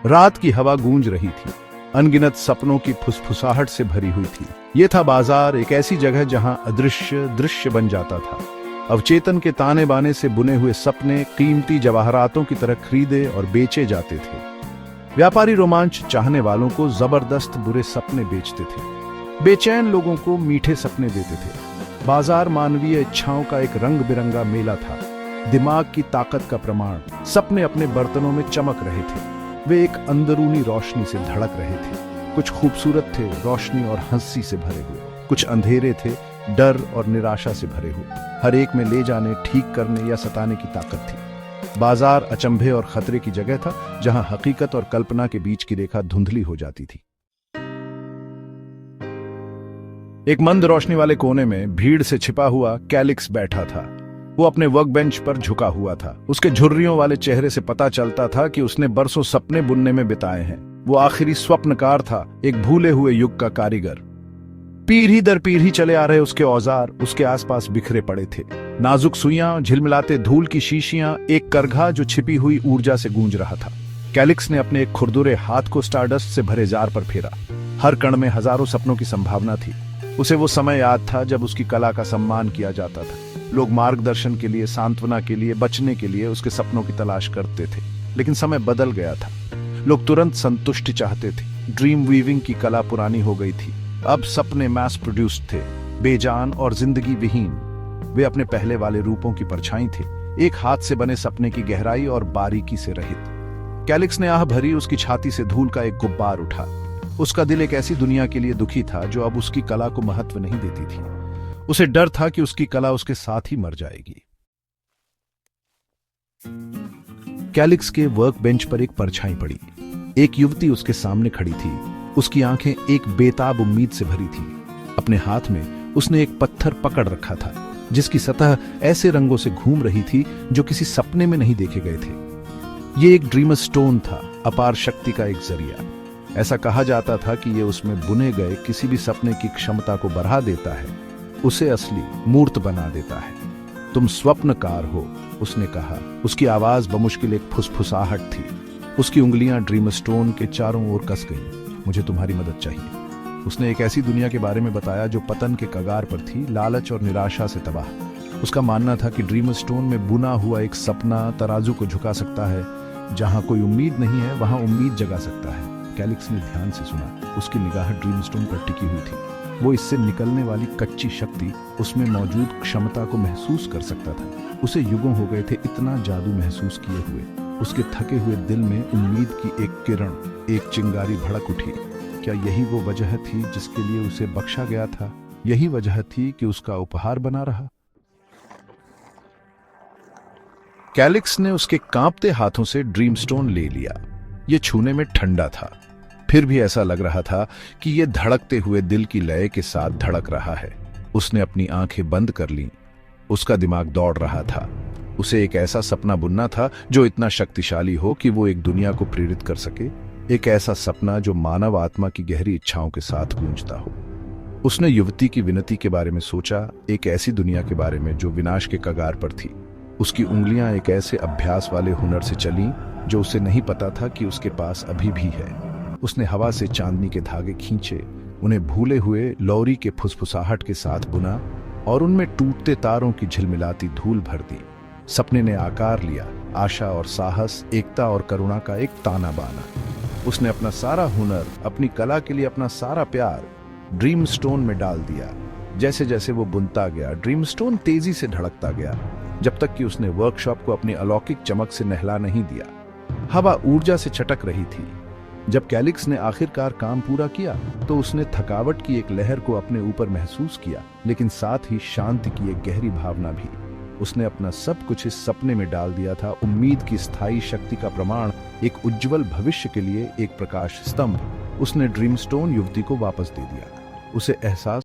रात की हवा गूंज रही थी, अनगिनत सपनों की फुसफुसाहट से भरी हुई थी। ये था बाजार, एक ऐसी जगह जहां अदृश्य दृश्य बन जाता था। अवचेतन के ताने बाने से बुने हुए सपने कीमती जवाहरातों की तरह खरीदे और बेचे जाते थे। व्यापारी रोमांच चाहने वालों को जबरदस्त बुरे सपने बेचते थे, बेचैन लोगों को मीठे सपने देते थे। बाजार मानवीय इच्छाओं का एक रंग बिरंगा मेला था, दिमाग की ताकत का प्रमाण। सपने अपने बर्तनों में चमक रहे थे, वे एक अंदरूनी रोशनी से धड़क रहे थे। कुछ खूबसूरत थे, रोशनी और हंसी से भरे हुए, कुछ अंधेरे थे, डर और निराशा से भरे हुए। हर एक में ले जाने, ठीक करने या सताने की ताकत थी। बाजार अचंभे और खतरे की जगह था, जहां हकीकत और कल्पना के बीच की रेखा धुंधली हो जाती थी। एक मंद रोशनी वाले कोने में भीड़ से छिपा हुआ कैलिक्स बैठा था। वो अपने वर्क बेंच पर झुका हुआ था। उसके झुर्रियों वाले चेहरे से पता चलता था कि उसने बरसों सपने बुनने में बिताए हैं। वो आखिरी स्वप्नकार था, एक भूले हुए युग का कारीगर। पीढ़ी दर पीढ़ी चले आ रहे उसके औजार उसके आसपास बिखरे पड़े थे। नाजुक सुइयां, झिलमिलाते धूल की शीशियां, एक करघा जो छिपी हुई ऊर्जा से गूंज रहा था। कैलिक्स ने अपने एक खुरदुरे हाथ को स्टारडस्ट से भरे जार पर फेरा। हर कण में हजारों सपनों की संभावना थी। उसे वो समय याद था जब उसकी कला का सम्मान किया जाता था। लोग मार्गदर्शन के लिए, सांत्वना के लिए, बचने के लिए उसके सपनों की तलाश करते थे। लेकिन समय बदल गया था। लोग तुरंत संतुष्टि चाहते थे। ड्रीम वीविंग की कला पुरानी हो गई थी। अब सपने मैस प्रोड्यूस्ड थे, बेजान और जिंदगी विहीन। वे अपने पहले वाले रूपों की परछाई थे, एक हाथ से बने सपने की गहराई और बारीकी से रहित। कैलिक्स ने आह भरी, उसकी छाती से धूल का एक गुब्बार उठा। उसका दिल एक ऐसी दुनिया के लिए दुखी था जो अब उसकी कला को महत्व नहीं देती थी। उसे डर था कि उसकी कला उसके साथ ही मर जाएगी। कैलिक्स के वर्क बेंच पर एक परछाई पड़ी। एक युवती उसके सामने खड़ी थी। उसकी आंखें एक बेताब उम्मीद से भरी थी। अपने हाथ में उसने एक पत्थर पकड़ रखा था, जिसकी सतह ऐसे रंगों से घूम रही थी जो किसी सपने में नहीं देखे गए थे। यह एक ड्रीमर स्टोन था, अपार शक्ति का एक जरिया। ऐसा कहा जाता था कि यह उसमें बुने गए किसी भी सपने की क्षमता को बढ़ा देता है, उसे असली मूर्त बना देता है। तुम स्वप्नकार हो, उसने कहा। उसकी आवाज बमुश्किल एक फुसफुसाहट थी। उसकी उंगलियां ड्रीमर स्टोन के चारों ओर कस गईं। मुझे तुम्हारी मदद चाहिए। उसने एक ऐसी दुनिया के बारे में बताया जो पतन के कगार पर थी, लालच और निराशा से तबाह। उसका मानना था कि ड्रीमर स्टोन में बुना हुआ एक सपना तराजू को झुका सकता है। जहां कोई उम्मीद नहीं है, वहां उम्मीद जगा सकता है। कैलिक्स ने ध्यान से सुना। उसकी निगाह ड्रीम स्टोन पर टिकी हुई थी। वो इससे निकलने वाली कच्ची शक्ति, उसमें मौजूद क्षमता को महसूस कर सकता था। उसे युगों हो गए थे इतना जादू महसूस किए हुए। उसके थके हुए दिल में उम्मीद की एक किरण, एक चिंगारी भड़क उठी। क्या यही वो वजह थी जिसके लिए उसे बख्शा गया था? यही वजह थी कि उसका उपहार बना रहा? कैलिक्स ने उसके कांपते हाथों से ड्रीम स्टोन ले लिया। यह छूने में ठंडा था, फिर भी ऐसा लग रहा था कि यह धड़कते हुए दिल की लय के साथ धड़क रहा है। उसने अपनी आंखें बंद कर लीं। उसका दिमाग दौड़ रहा था। उसे एक ऐसा सपना बुनना था जो इतना शक्तिशाली हो कि वो एक दुनिया को प्रेरित कर सके। एक ऐसा सपना जो मानव आत्मा की गहरी इच्छाओं के साथ गूंजता हो। उसने युवती की विनती के बारे में सोचा, एक ऐसी दुनिया के बारे में जो विनाश के कगार पर थी। उसकी उंगलियां एक ऐसे अभ्यास वाले हुनर से चलीं जो उसे नहीं पता था कि उसके पास अभी भी है। उसने हवा से चांदनी के धागे खींचे, उन्हें भूले हुए लौरी के फुसफुसाहट के साथ बुना और उनमें टूटते तारों की झिलमिलाती धूल भर दी। सपने ने आकार लिया, आशा और साहस, एकता और करुणा का एक ताना बाना। उसने अपना सारा हुनर, अपनी कला के लिए अपना सारा प्यार ड्रीम स्टोन में डाल दिया। जैसे जैसे वो बुनता गया, ड्रीम स्टोन तेजी से धड़कता गया, जब तक कि उसने वर्कशॉप को अपनी अलौकिक चमक से नहला नहीं दिया। हवा ऊर्जा से चटक रही थी। जब कैलिक्स ने आखिरकार काम पूरा किया तो उसने थकावट की एक लहर को अपने ऊपर महसूस किया, लेकिन साथ ही शांति की एक गहरी भावना भी। उसने अपना सब कुछ इस सपने में डाल दिया था, उम्मीद की स्थायी शक्ति का प्रमाण, एक उज्जवल भविष्य के लिए एक प्रकाश स्तंभ। उसने ड्रीम स्टोन युवती को वापस दे दिया। उसे एहसास